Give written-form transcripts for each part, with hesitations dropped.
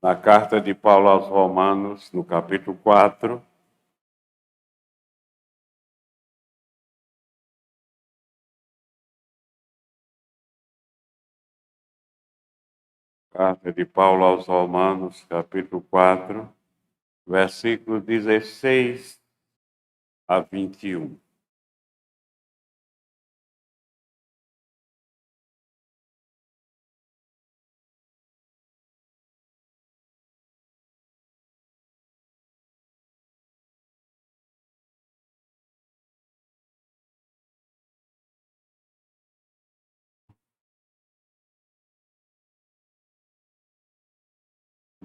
Na carta de Paulo aos Romanos, no capítulo 4, carta de Paulo aos Romanos, capítulo 4, versículo 16 a 21.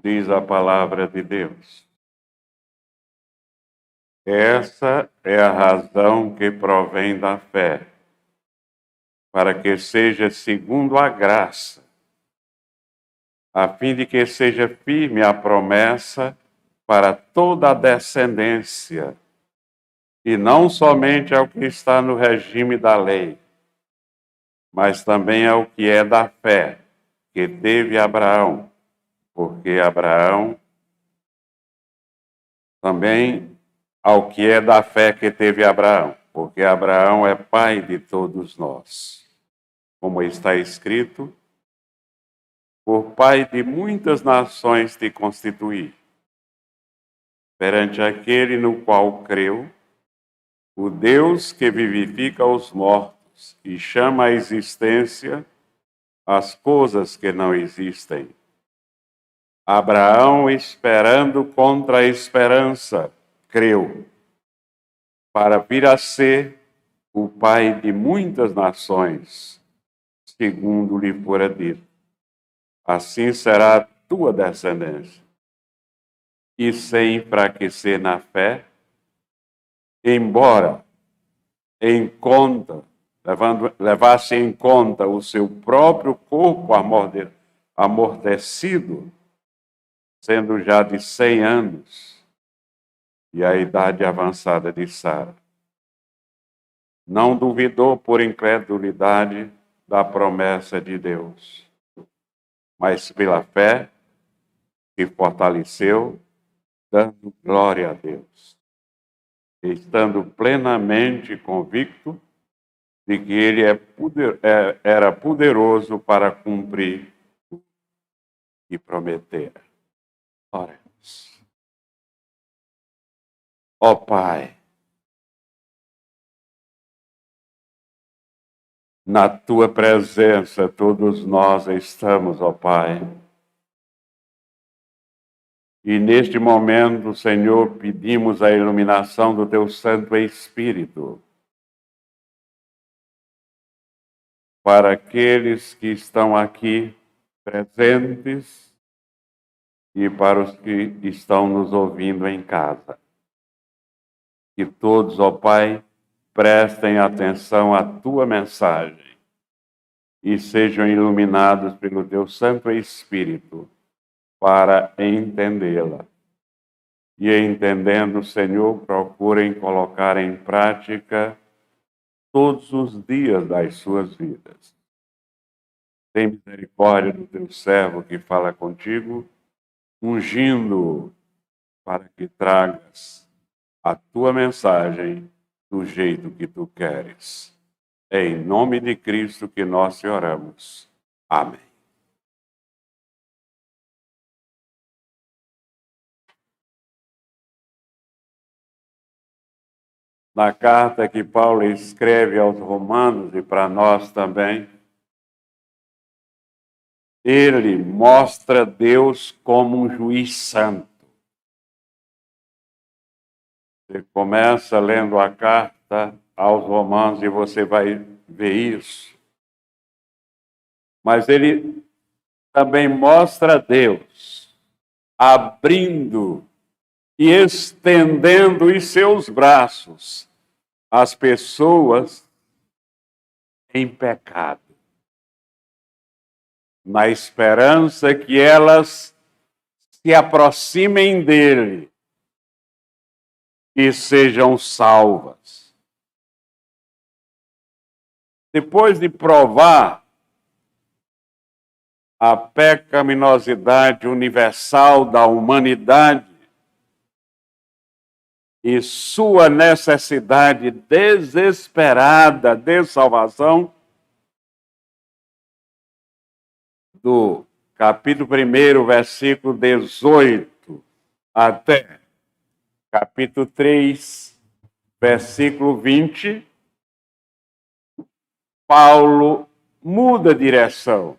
Diz a palavra de Deus. Essa é a razão que provém da fé, para que seja segundo a graça, a fim de que seja firme a promessa para toda a descendência, e não somente ao que está no regime da lei, mas também ao que é da fé que teve Abraão, porque Abraão também ao que é da fé que teve Abraão, porque Abraão é pai de todos nós. Como está escrito, por pai de muitas nações te constituí, perante aquele no qual creu, o Deus que vivifica os mortos e chama à existência as coisas que não existem. Abraão, esperando contra a esperança, creu, para vir a ser o pai de muitas nações, segundo lhe fora dito. Assim será a tua descendência. E sem enfraquecer na fé, embora levasse em conta o seu próprio corpo amortecido, sendo já de 100 anos, e a idade avançada de Sara. Não duvidou por incredulidade da promessa de Deus, mas pela fé se fortaleceu, dando glória a Deus, estando plenamente convicto de que ele era poderoso para cumprir o que prometera. Oremos. Ó Pai, na tua presença todos nós estamos, ó Pai. E neste momento, Senhor, pedimos a iluminação do teu Santo Espírito para aqueles que estão aqui presentes e para os que estão nos ouvindo em casa. Que todos, ó Pai, prestem atenção à tua mensagem e sejam iluminados pelo teu Santo Espírito para entendê-la. E entendendo, Senhor, procurem colocar em prática todos os dias das suas vidas. Tem misericórdia do teu servo que fala contigo, ungindo para que tragas a tua mensagem do jeito que tu queres. É em nome de Cristo que nós te oramos. Amém. Na carta que Paulo escreve aos Romanos e para nós também, ele mostra Deus como um juiz santo. Você começa lendo a carta aos Romanos e você vai ver isso. Mas ele também mostra Deus abrindo e estendendo os seus braços às pessoas em pecado, na esperança que elas se aproximem dele e sejam salvas. Depois de provar a pecaminosidade universal da humanidade e sua necessidade desesperada de salvação, do capítulo 1, versículo 18, até capítulo 3, versículo 20, Paulo muda a direção,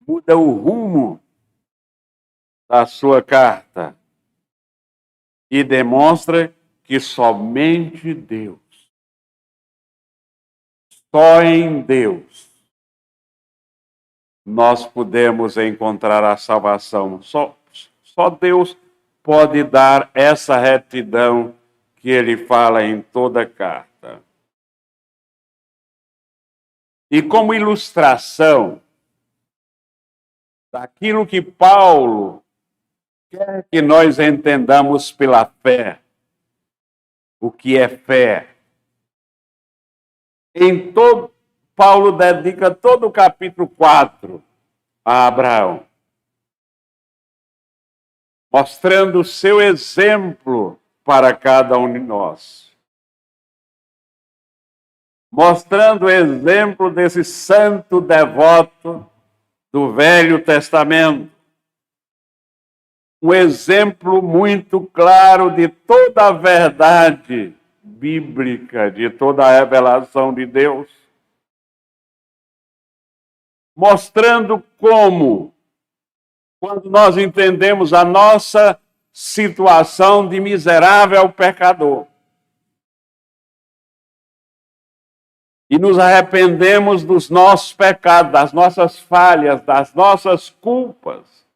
muda o rumo da sua carta e demonstra que somente Deus, só em Deus, nós podemos encontrar a salvação. Só Deus pode dar essa retidão que ele fala em toda a carta. E como ilustração daquilo que Paulo quer que nós entendamos pela fé, o que é fé. Paulo dedica todo o capítulo 4 a Abraão, mostrando o seu exemplo para cada um de nós. Mostrando o exemplo desse santo devoto do Velho Testamento. Um exemplo muito claro de toda a verdade bíblica, de toda a revelação de Deus. Mostrando como, quando nós entendemos a nossa situação de miserável pecador, e nos arrependemos dos nossos pecados, das nossas falhas, das nossas culpas,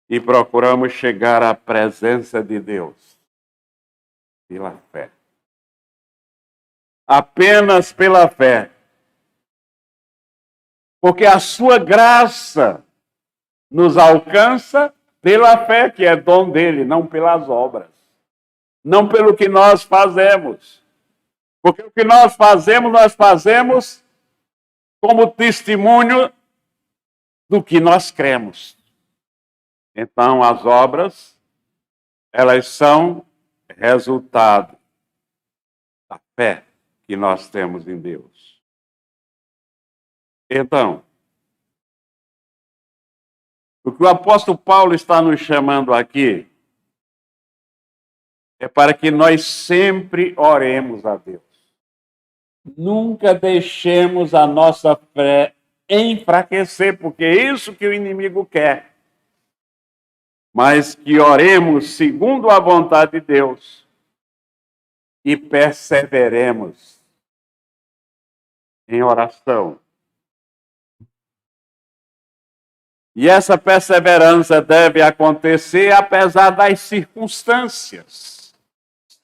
e procuramos chegar à presença de Deus pela fé. Apenas pela fé. Porque a sua graça nos alcança pela fé, que é dom dele, não pelas obras. Não pelo que nós fazemos. Porque o que nós fazemos como testemunho do que nós cremos. Então, as obras, elas são resultado da fé que nós temos em Deus. Então, o que o apóstolo Paulo está nos chamando aqui é para que nós sempre oremos a Deus. Nunca deixemos a nossa fé enfraquecer, porque é isso que o inimigo quer. Mas que oremos segundo a vontade de Deus e perseveremos em oração. E essa perseverança deve acontecer apesar das circunstâncias.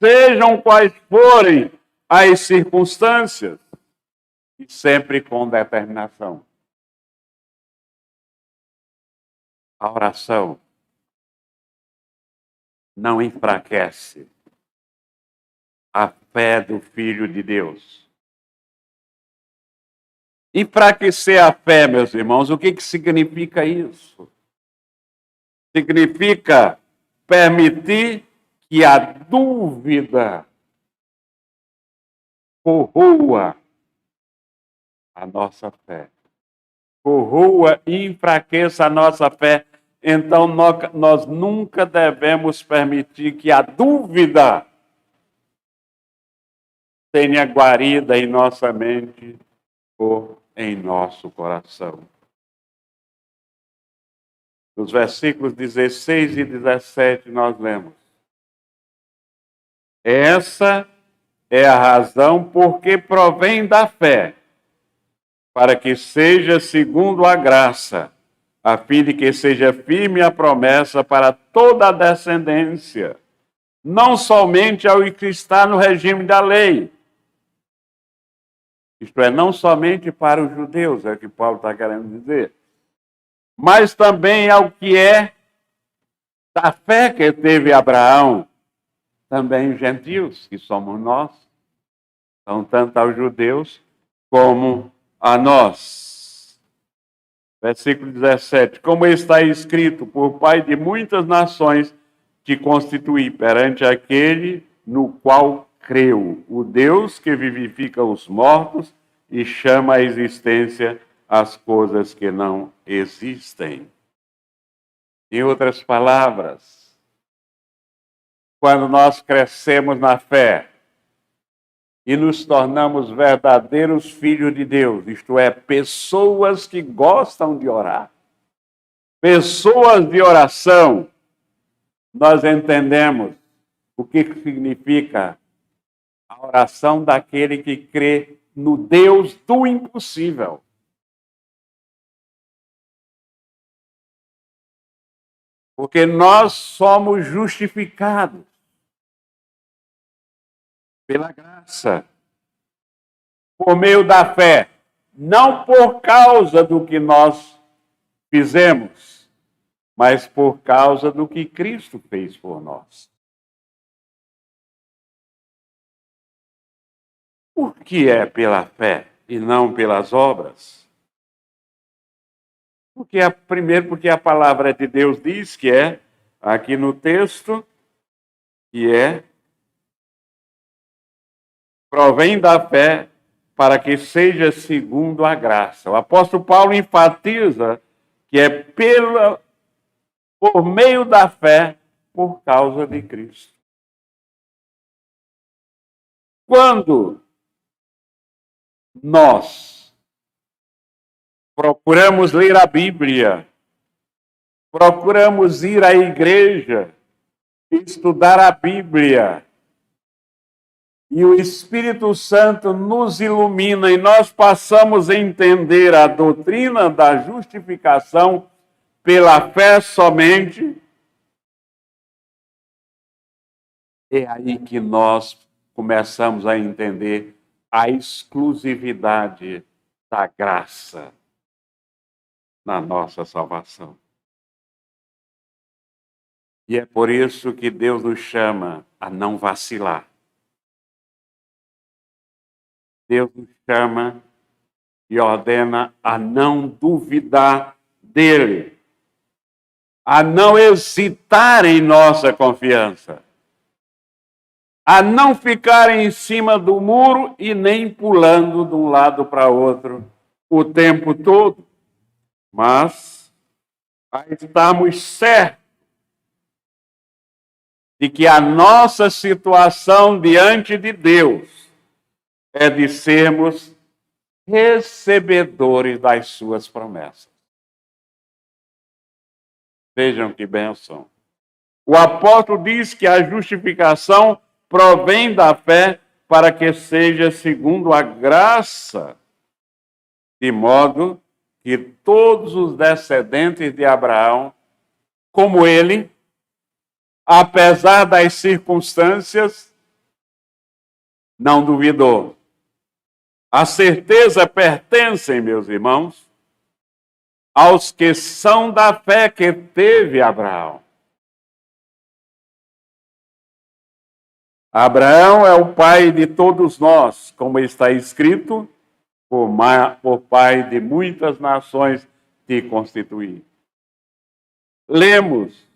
Sejam quais forem as circunstâncias, e sempre com determinação. A oração não enfraquece a fé do Filho de Deus. Enfraquecer a fé, meus irmãos, o que significa isso? Significa permitir que a dúvida corroa a nossa fé. Corroa e enfraqueça a nossa fé. Então, nós nunca devemos permitir que a dúvida tenha guarida em nossa mente ou em nosso coração. Nos versículos 16 e 17 nós lemos: essa é a razão porque provém da fé, para que seja segundo a graça, a fim de que seja firme a promessa para toda a descendência, não somente ao que está no regime da lei. Isto é, não somente para os judeus, é o que Paulo está querendo dizer, mas também ao que é da fé que teve Abraão, também gentios, que somos nós, Então, tanto aos judeus como a nós. Versículo 17. Como está escrito, por Pai de muitas nações te constituí perante aquele no qual creu, o Deus que vivifica os mortos e chama à existência as coisas que não existem. Em outras palavras, quando nós crescemos na fé e nos tornamos verdadeiros filhos de Deus, isto é, pessoas que gostam de orar, pessoas de oração, nós entendemos o que significa a oração daquele que crê no Deus do impossível. Porque nós somos justificados pela graça, por meio da fé, não por causa do que nós fizemos, mas por causa do que Cristo fez por nós. Por que é pela fé e não pelas obras? Primeiro, porque a palavra de Deus diz que é, aqui no texto, que provém da fé para que seja segundo a graça. O apóstolo Paulo enfatiza que é por meio da fé, por causa de Cristo. Quando nós procuramos ler a Bíblia, procuramos ir à igreja, estudar a Bíblia, e o Espírito Santo nos ilumina e nós passamos a entender a doutrina da justificação pela fé somente, é aí que nós começamos a entender a exclusividade da graça na nossa salvação. E é por isso que Deus nos chama a não vacilar. Deus nos chama e ordena a não duvidar dele, a não hesitar em nossa confiança, a não ficar em cima do muro e nem pulando de um lado para outro o tempo todo, mas a estarmos certos de que a nossa situação diante de Deus é de sermos recebedores das suas promessas. Vejam que bênção. O apóstolo diz que a justificação provém da fé para que seja segundo a graça, de modo que todos os descendentes de Abraão, como ele, apesar das circunstâncias, não duvidou. A certeza pertence, meus irmãos, aos que são da fé que teve Abraão. Abraão é o pai de todos nós, como está escrito, por pai de muitas nações te constituí. Lemos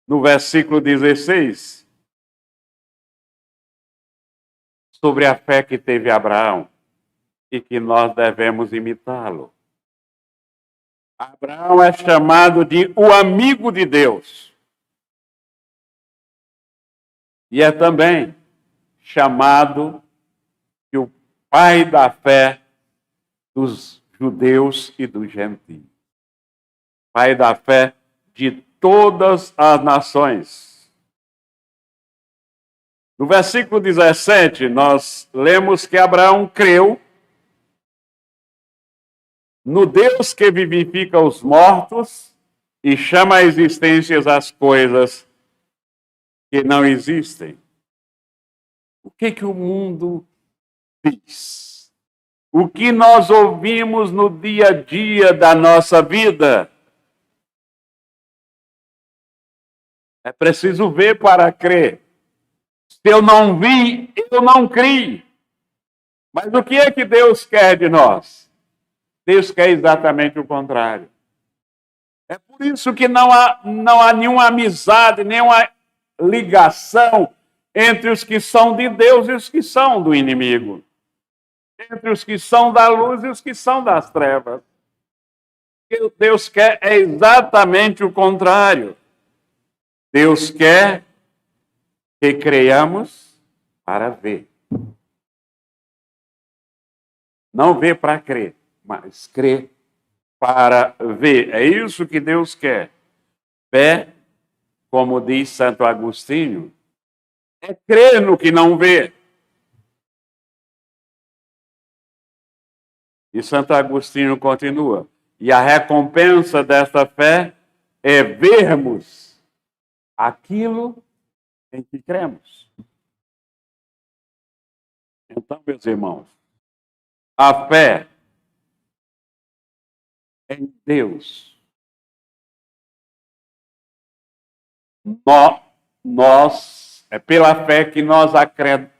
no versículo 16 sobre a fé que teve Abraão e que nós devemos imitá-lo. Abraão é chamado de o amigo de Deus. E é também chamado de o pai da fé dos judeus e dos gentios. Pai da fé de todas as nações. No versículo 17, nós lemos que Abraão creu no Deus que vivifica os mortos e chama à existência as coisas que não existem. O que o mundo diz? O que nós ouvimos no dia a dia da nossa vida? É preciso ver para crer. Se eu não vi, eu não criei. Mas o que é que Deus quer de nós? Deus quer exatamente o contrário. É por isso que não há nenhuma amizade, nenhuma ligação entre os que são de Deus e os que são do inimigo. Entre os que são da luz e os que são das trevas. O que Deus quer é exatamente o contrário. Deus quer que creiamos para ver. Não ver para crer, mas crer para ver. É isso que Deus quer. Fé, como diz Santo Agostinho, é crer no que não vê. E Santo Agostinho continua. E a recompensa desta fé é vermos aquilo em que cremos. Então, meus irmãos, a fé em Deus, é pela fé que nós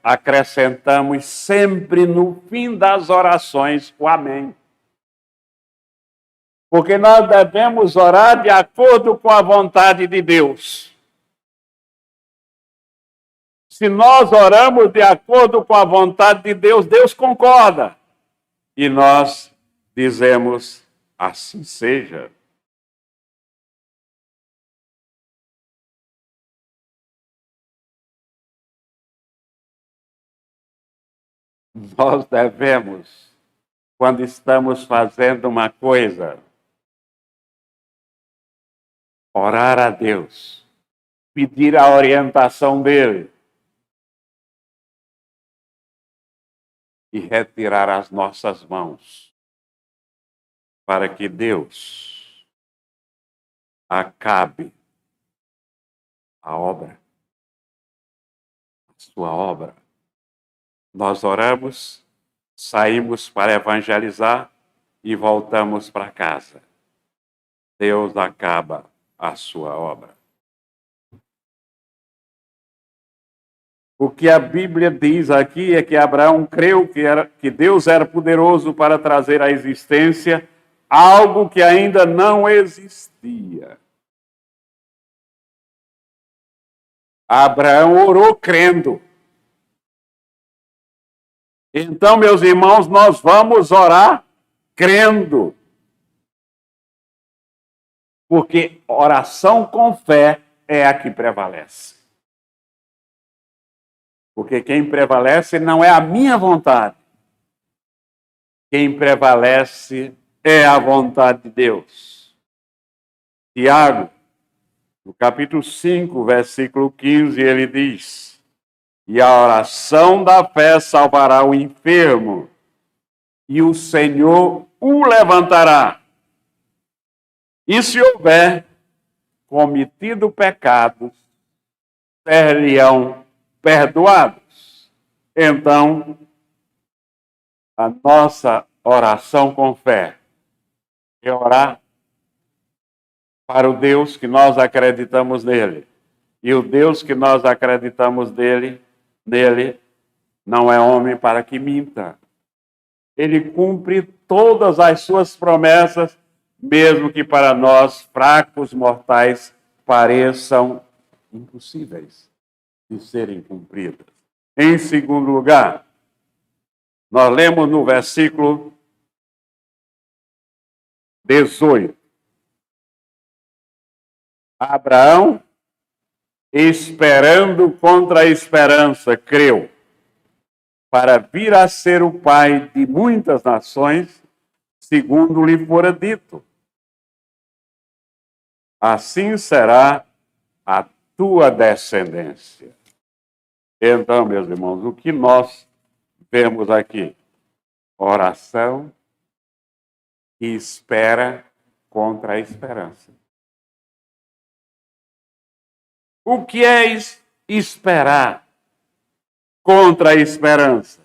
acrescentamos sempre no fim das orações o amém. Porque nós devemos orar de acordo com a vontade de Deus. Se nós oramos de acordo com a vontade de Deus, Deus concorda. E nós dizemos, assim seja. Nós devemos, quando estamos fazendo uma coisa, orar a Deus, pedir a orientação dele e retirar as nossas mãos para que Deus acabe a obra, a sua obra. Nós oramos, saímos para evangelizar e voltamos para casa. Deus acaba a sua obra. O que a Bíblia diz aqui é que Abraão creu que Deus era poderoso para trazer à existência algo que ainda não existia. Abraão orou crendo. Então, meus irmãos, nós vamos orar crendo. Porque oração com fé é a que prevalece. Porque quem prevalece não é a minha vontade. Quem prevalece é a vontade de Deus. Tiago, no capítulo 5, versículo 15, ele diz: e a oração da fé salvará o enfermo, e o Senhor o levantará. E se houver cometido pecados, serão perdoados. Então, a nossa oração com fé é orar para o Deus que nós acreditamos nele. E o Deus que nós acreditamos nele não é homem para que minta. Ele cumpre todas as suas promessas, mesmo que para nós, fracos mortais, pareçam impossíveis de serem cumpridas. Em segundo lugar, nós lemos no versículo 18. Abraão, esperando contra a esperança, creu, para vir a ser o pai de muitas nações, segundo lhe fora dito. Assim será a tua descendência. Então, meus irmãos, o que nós vemos aqui? Oração que espera contra a esperança. O que é esperar contra a esperança?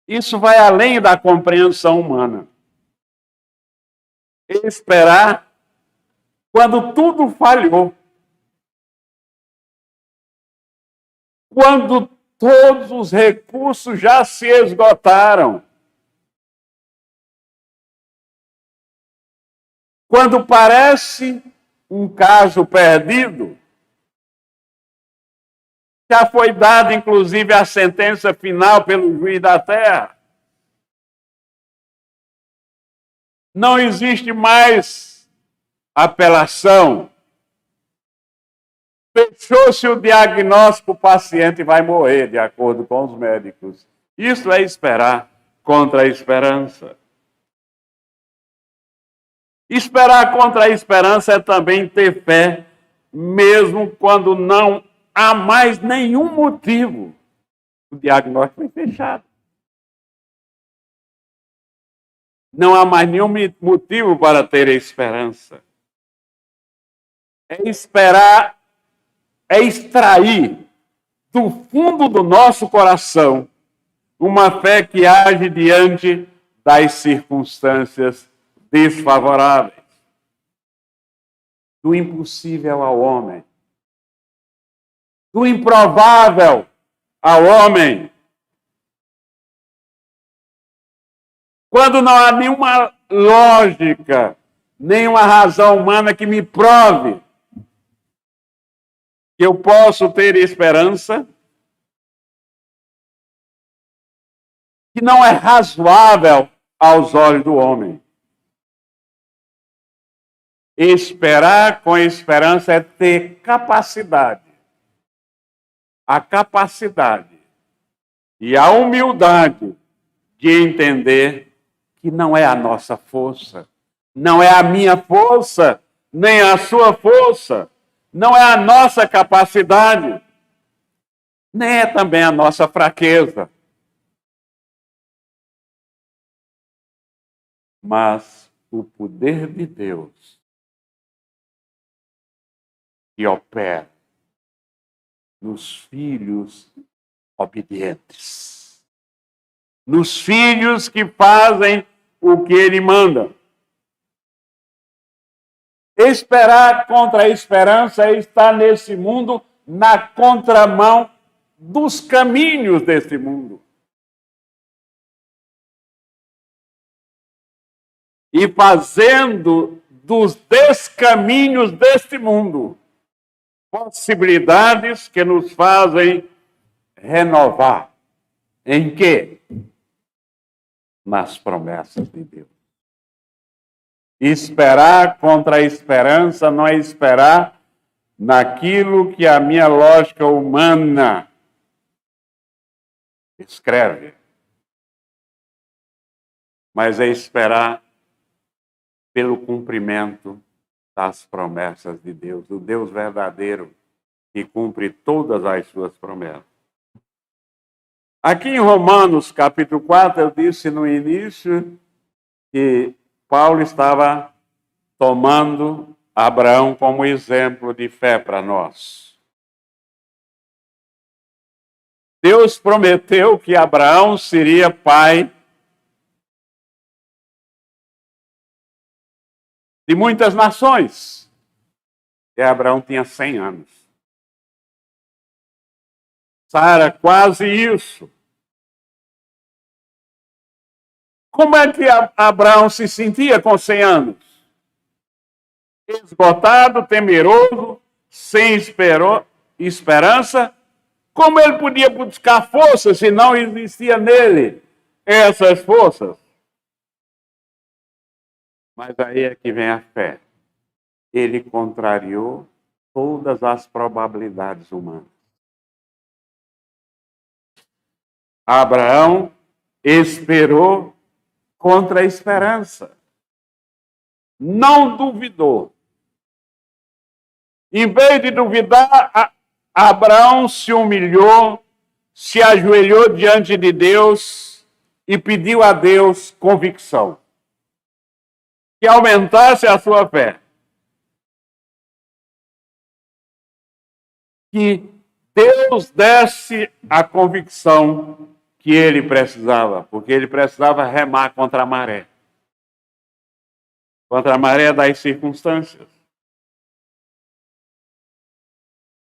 Isso vai além da compreensão humana. Esperar quando tudo falhou. quando todos os recursos já se esgotaram. Quando parece um caso perdido, já foi dada, inclusive, a sentença final pelo juiz da terra. Não existe mais apelação. Fechou-se o diagnóstico, o paciente vai morrer, de acordo com os médicos. Isso é esperar contra a esperança. Esperar contra a esperança é também ter fé, mesmo quando não há mais nenhum motivo. O diagnóstico foi fechado. Não há mais nenhum motivo para ter esperança. É esperar, é extrair do fundo do nosso coração uma fé que age diante das circunstâncias desfavoráveis. Do impossível ao homem. Do improvável ao homem. Quando não há nenhuma lógica, nenhuma razão humana que me prove que eu posso ter esperança, que não é razoável aos olhos do homem. Esperar com esperança é ter capacidade, a capacidade e a humildade de entender que não é a nossa força, não é a minha força, nem a sua força, não é a nossa capacidade, nem é também a nossa fraqueza. Mas o poder de Deus que opera nos filhos obedientes, nos filhos que fazem o que Ele manda. Esperar contra a esperança é estar nesse mundo na contramão dos caminhos desse mundo. E fazendo dos descaminhos deste mundo possibilidades que nos fazem renovar. Em quê? Nas promessas de Deus. Esperar contra a esperança não é esperar naquilo que a minha lógica humana escreve, mas é esperar pelo cumprimento das promessas de Deus, o Deus verdadeiro que cumpre todas as suas promessas. Aqui em Romanos, capítulo 4, eu disse no início que Paulo estava tomando Abraão como exemplo de fé para nós. Deus prometeu que Abraão seria pai de muitas nações. E Abraão tinha 100 anos. Sara, quase isso. Como é que Abraão se sentia com 100 anos? Esgotado, temeroso, sem esperança. Como ele podia buscar força se não existia nele essas forças? Mas aí é que vem a fé. Ele contrariou todas as probabilidades humanas. Abraão esperou contra a esperança. Não duvidou. Em vez de duvidar, Abraão se humilhou, se ajoelhou diante de Deus e pediu a Deus convicção. Que aumentasse a sua fé. Que Deus desse a convicção que ele precisava, porque ele precisava remar contra a maré. Contra a maré das circunstâncias.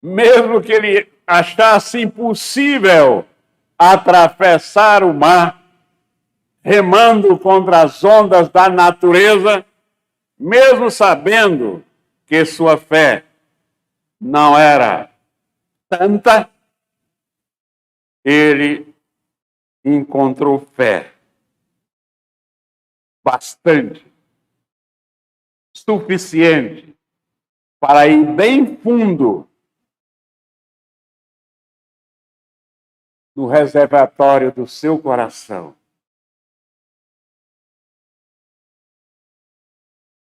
mesmo que ele achasse impossível atravessar o mar, remando contra as ondas da natureza, mesmo sabendo que sua fé não era tanta, ele encontrou fé bastante, suficiente para ir bem fundo no reservatório do seu coração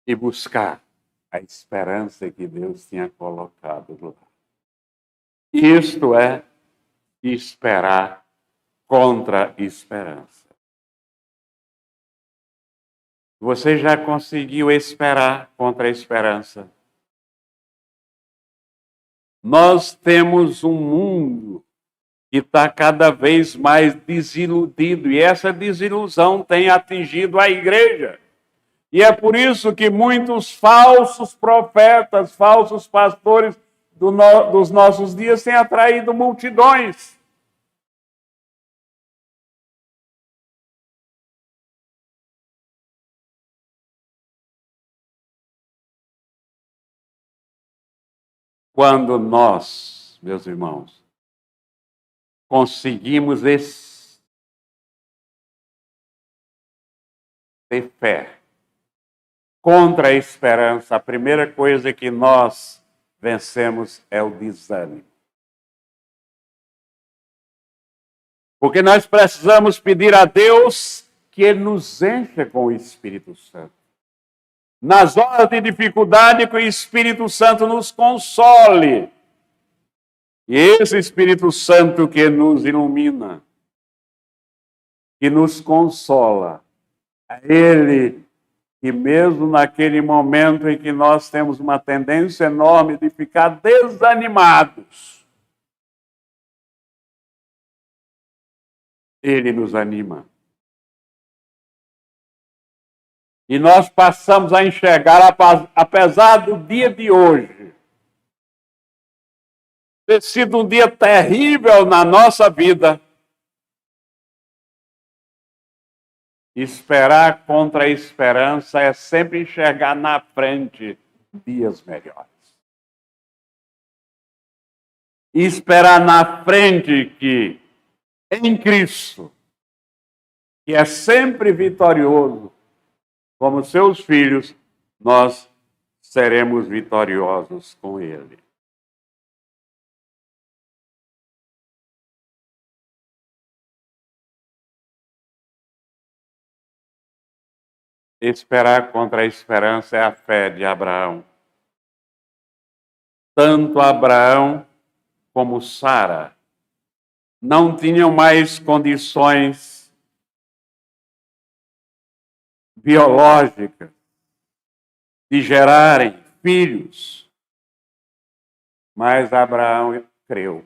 e buscar a esperança que Deus tinha colocado lá. Isto é esperar contra a esperança. Você já conseguiu esperar contra a esperança? Nós temos um mundo que está cada vez mais desiludido, e essa desilusão tem atingido a igreja. E é por isso que muitos falsos profetas, falsos pastores dos nossos dias têm atraído multidões. Quando nós, meus irmãos, conseguimos ter fé contra a esperança, a primeira coisa que nós vencemos é o desânimo. Porque nós precisamos pedir a Deus que Ele nos encha com o Espírito Santo. Nas horas de dificuldade, que o Espírito Santo nos console. E esse Espírito Santo que nos ilumina, que nos consola, é Ele que mesmo naquele momento em que nós temos uma tendência enorme de ficar desanimados, Ele nos anima. E nós passamos a enxergar, apesar do dia de hoje ter sido um dia terrível na nossa vida, esperar contra a esperança é sempre enxergar na frente dias melhores. E esperar na frente que, em Cristo, que é sempre vitorioso, como seus filhos, nós seremos vitoriosos com Ele. Esperar contra a esperança é a fé de Abraão. Tanto Abraão como Sara não tinham mais condições biológicas de gerarem filhos, mas Abraão creu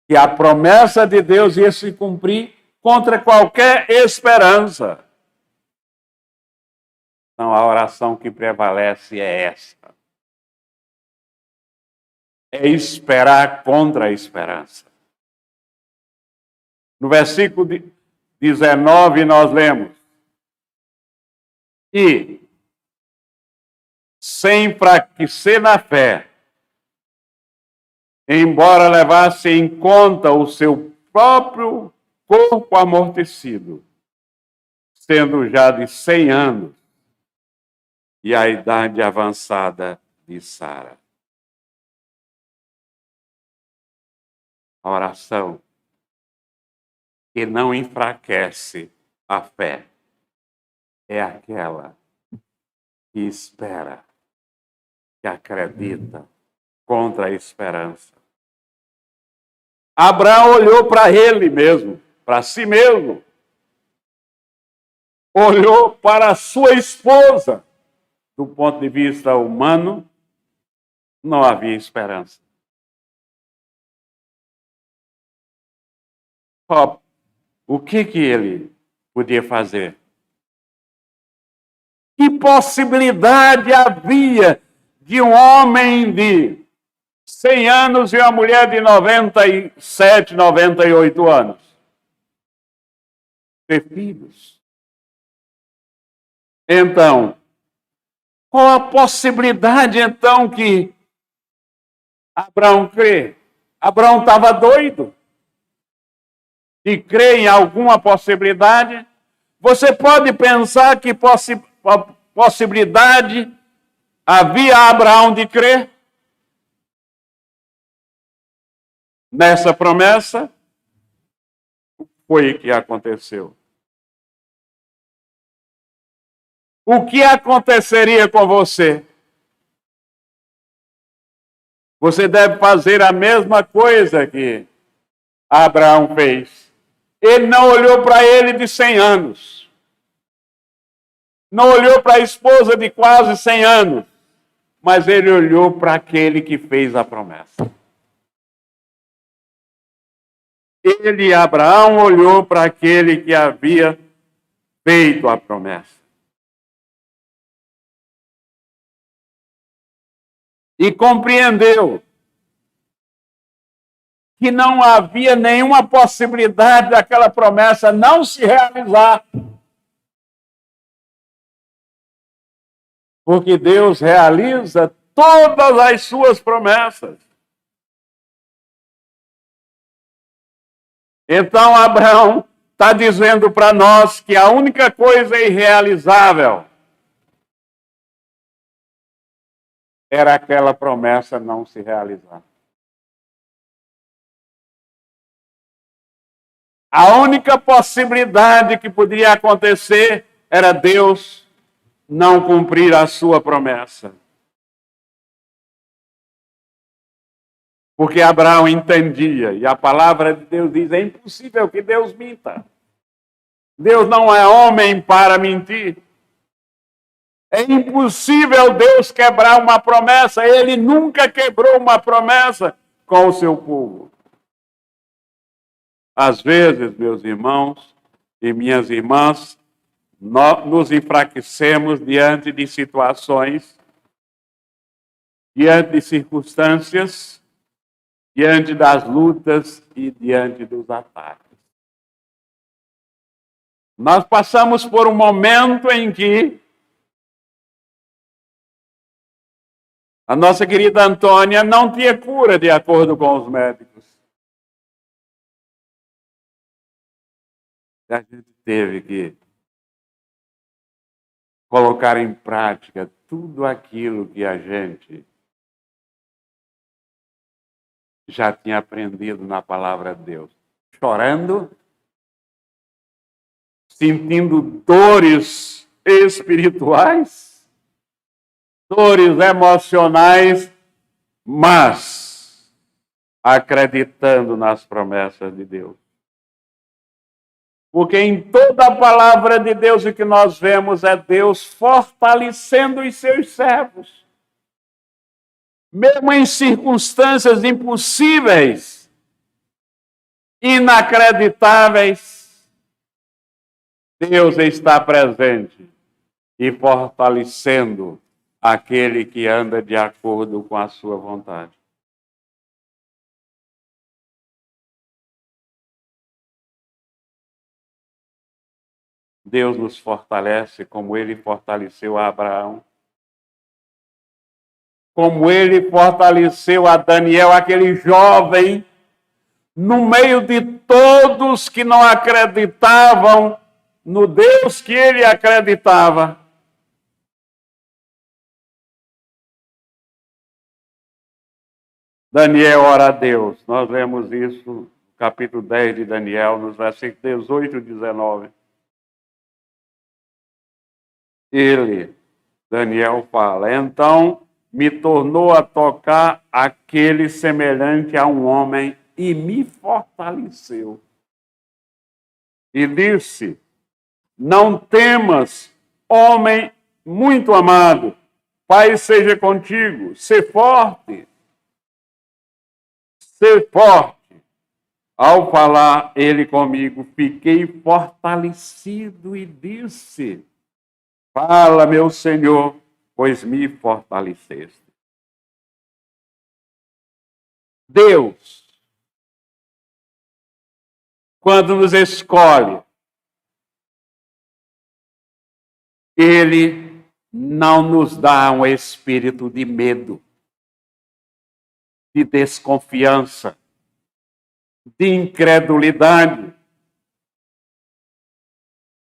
que a promessa de Deus ia se cumprir contra qualquer esperança. Então, a oração que prevalece é essa. É esperar contra a esperança. No versículo 19, nós lemos: e, sem enfraquecer na fé, embora levasse em conta o seu próprio corpo amortecido, sendo já de 100 anos, e a idade avançada de Sara. A oração que não enfraquece a fé é aquela que espera, que acredita contra a esperança. Abraão olhou para ele mesmo, para si mesmo. Olhou para a sua esposa. Do ponto de vista humano, não havia esperança. O que ele podia fazer? Que possibilidade havia de um homem de 100 anos e uma mulher de 97, 98 anos ter filhos. Então, qual a possibilidade, então, que Abraão crê? Abraão estava doido de crer em alguma possibilidade. Você pode pensar que possibilidade havia Abraão de crer nessa promessa? Foi o que aconteceu. O que aconteceria com você? Você deve fazer a mesma coisa que Abraão fez. Ele não olhou para ele de 100 anos. Não olhou para a esposa de quase 100 anos. Mas ele olhou para aquele que fez a promessa. Ele, Abraão, olhou para aquele que havia feito a promessa. E compreendeu que não havia nenhuma possibilidade daquela promessa não se realizar. Porque Deus realiza todas as suas promessas. Então, Abraão está dizendo para nós que a única coisa irrealizável era aquela promessa não se realizar. A única possibilidade que poderia acontecer era Deus não cumprir a sua promessa. Porque Abraão entendia, e a palavra de Deus diz, é impossível que Deus minta. Deus não é homem para mentir. É impossível Deus quebrar uma promessa. Ele nunca quebrou uma promessa com o seu povo. Às vezes, meus irmãos e minhas irmãs, nós nos enfraquecemos diante de situações, diante de circunstâncias, diante das lutas e diante dos ataques. Nós passamos por um momento em que a nossa querida Antônia não tinha cura de acordo com os médicos. A gente teve que colocar em prática tudo aquilo que a gente já tinha aprendido na palavra de Deus. Chorando, sentindo dores espirituais, dores emocionais, mas acreditando nas promessas de Deus. Porque em toda a palavra de Deus o que nós vemos é Deus fortalecendo os seus servos. Mesmo em circunstâncias impossíveis, inacreditáveis, Deus está presente e fortalecendo aquele que anda de acordo com a sua vontade. Deus nos fortalece como Ele fortaleceu a Abraão, como Ele fortaleceu a Daniel, aquele jovem, no meio de todos que não acreditavam no Deus que ele acreditava. Daniel ora a Deus. Nós lemos isso no capítulo 10 de Daniel, nos versículos 18 e 19. Daniel fala, então me tornou a tocar aquele semelhante a um homem e me fortaleceu. E disse, não temas, homem muito amado, Pai seja contigo, sê forte. Sê forte. Ao falar ele comigo, fiquei fortalecido e disse, fala, meu Senhor, pois me fortaleceste. Deus, quando nos escolhe, Ele não nos dá um espírito de medo, de desconfiança, de incredulidade,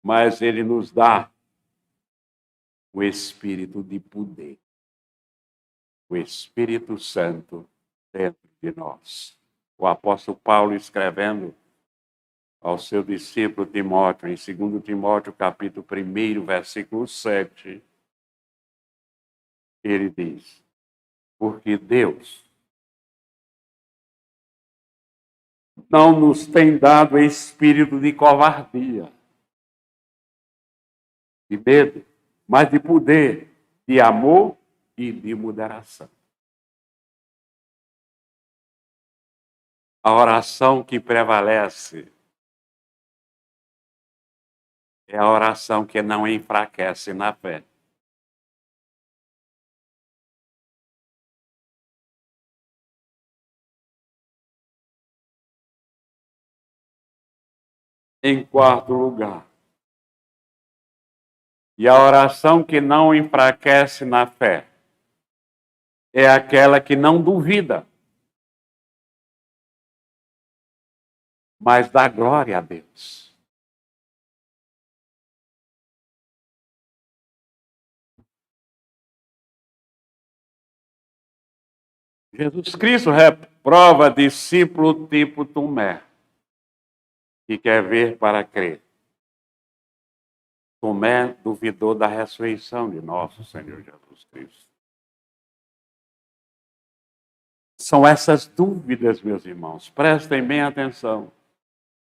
mas Ele nos dá o espírito de poder, o Espírito Santo dentro de nós. O apóstolo Paulo, escrevendo ao seu discípulo Timóteo, em 2 Timóteo, capítulo 1, versículo 7, ele diz: porque Deus não nos tem dado espírito de covardia, de medo, mas de poder, de amor e de moderação. A oração que prevalece é a oração que não enfraquece na fé. Em quarto lugar, e a oração que não enfraquece na fé é aquela que não duvida, mas dá glória a Deus. Jesus Cristo reprova discípulo tipo Tomé, que quer ver para crer. Tomé duvidou da ressurreição de nosso Senhor Jesus Cristo. São essas dúvidas, meus irmãos, prestem bem atenção.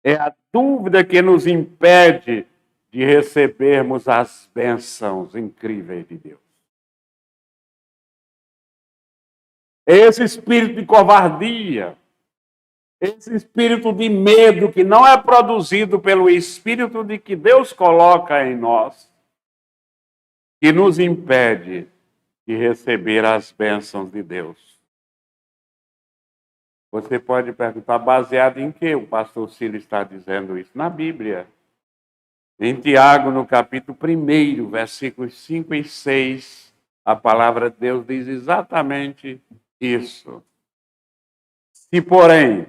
É a dúvida que nos impede de recebermos as bênçãos incríveis de Deus. Esse espírito de covardia, esse espírito de medo que não é produzido pelo espírito de que Deus coloca em nós, que nos impede de receber as bênçãos de Deus. Você pode perguntar, baseado em que o pastor Cílio está dizendo isso? Na Bíblia. Em Tiago, no capítulo 1, versículos 5 e 6, a palavra de Deus diz exatamente isso. Se, porém,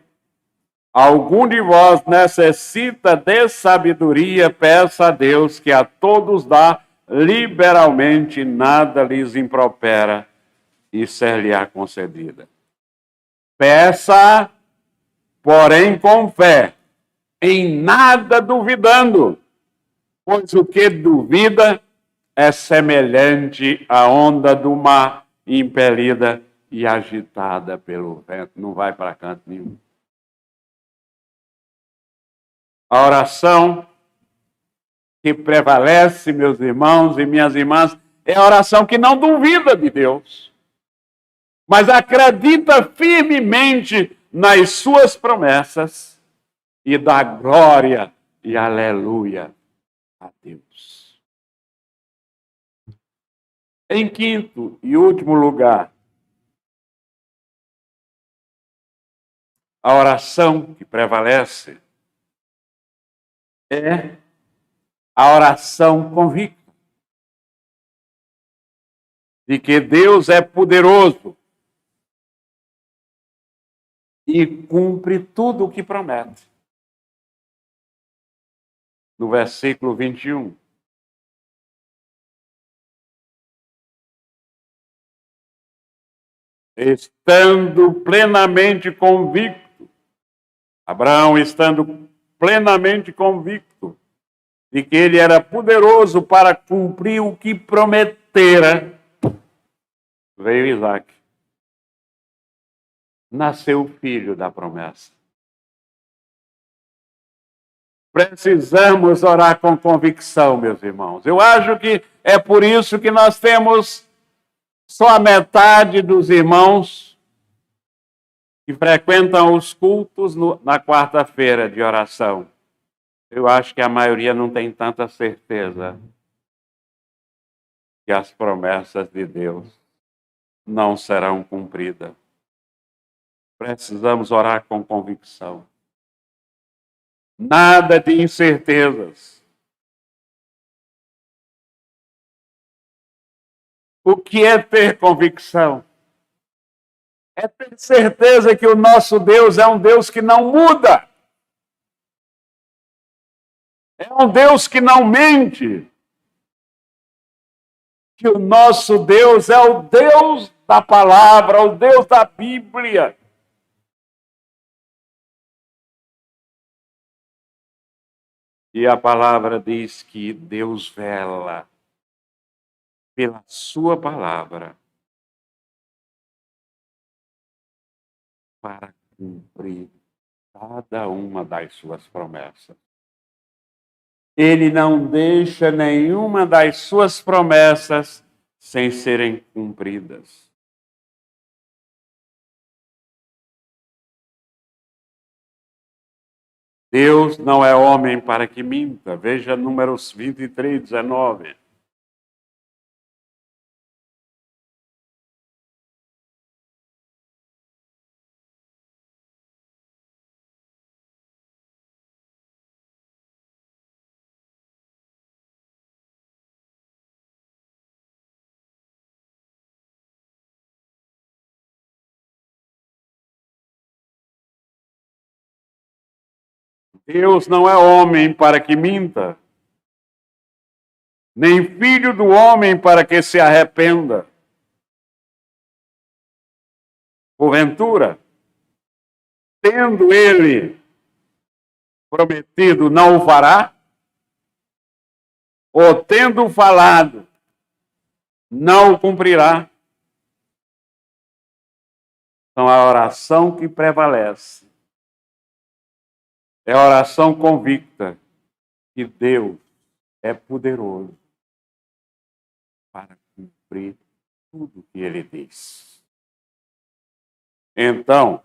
algum de vós necessita de sabedoria, peça a Deus, que a todos dá liberalmente, nada lhes impropera, e ser-lhe-á concedida. Peça, porém, com fé, em nada duvidando, pois o que duvida é semelhante à onda do mar, impelida e agitada pelo vento. Não vai para canto nenhum. A oração que prevalece, meus irmãos e minhas irmãs, é a oração que não duvida de Deus, mas acredita firmemente nas suas promessas e dá glória e aleluia a Deus. Em quinto e último lugar, a oração que prevalece é a oração convicta de que Deus é poderoso e cumpre tudo o que promete. No versículo 21. Estando plenamente convicto, Abraão estando plenamente convicto de que ele era poderoso para cumprir o que prometera, veio Isaac. Nasceu o filho da promessa. Precisamos orar com convicção, meus irmãos. Eu acho que é por isso que nós temos só a metade dos irmãos que frequentam os cultos na quarta-feira de oração. Eu acho que a maioria não tem tanta certeza que as promessas de Deus não serão cumpridas. precisamos orar com convicção. Nada de incertezas. O que é ter convicção? É ter certeza que o nosso Deus é um Deus que não muda. É um Deus que não mente. Que o nosso Deus é o Deus da palavra, o Deus da Bíblia. E a palavra diz que Deus vela pela sua palavra para cumprir cada uma das suas promessas. Ele não deixa nenhuma das suas promessas sem serem cumpridas. Deus não é homem para que minta. Veja Números 23, 19. Deus não é homem para que minta, nem filho do homem para que se arrependa. Porventura, tendo ele prometido, não o fará? Ou tendo falado, não o cumprirá? Então, a oração que prevalece é a oração convicta que Deus é poderoso para cumprir tudo que ele diz. Então,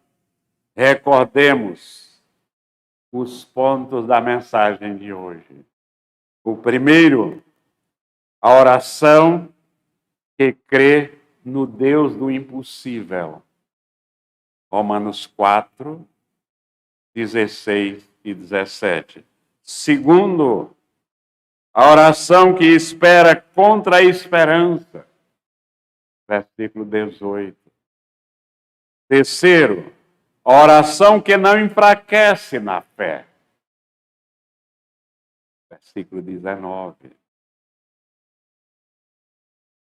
recordemos os pontos da mensagem de hoje. O primeiro, a oração que crê no Deus do impossível. Romanos 4, 16 e 17. Segundo, a oração que espera contra a esperança. Versículo 18. Terceiro, a oração que não enfraquece na fé. Versículo 19.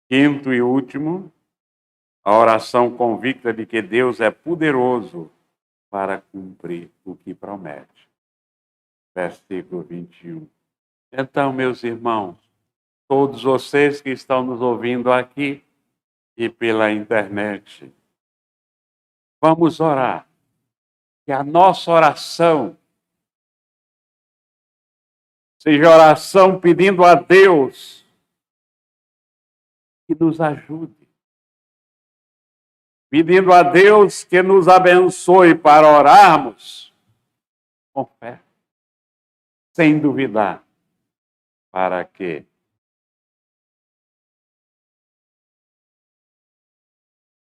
Quinto e último, a oração convicta de que Deus é poderoso para cumprir o que promete. Versículo 21. Então, meus irmãos, todos vocês que estão nos ouvindo aqui e pela internet, vamos orar. Que a nossa oração seja oração pedindo a Deus que nos ajude. Pedindo a Deus que nos abençoe para orarmos com fé, sem duvidar, para que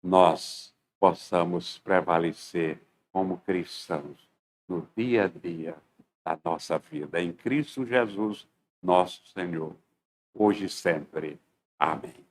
nós possamos prevalecer como cristãos no dia a dia da nossa vida, em Cristo Jesus, nosso Senhor, hoje e sempre. Amém.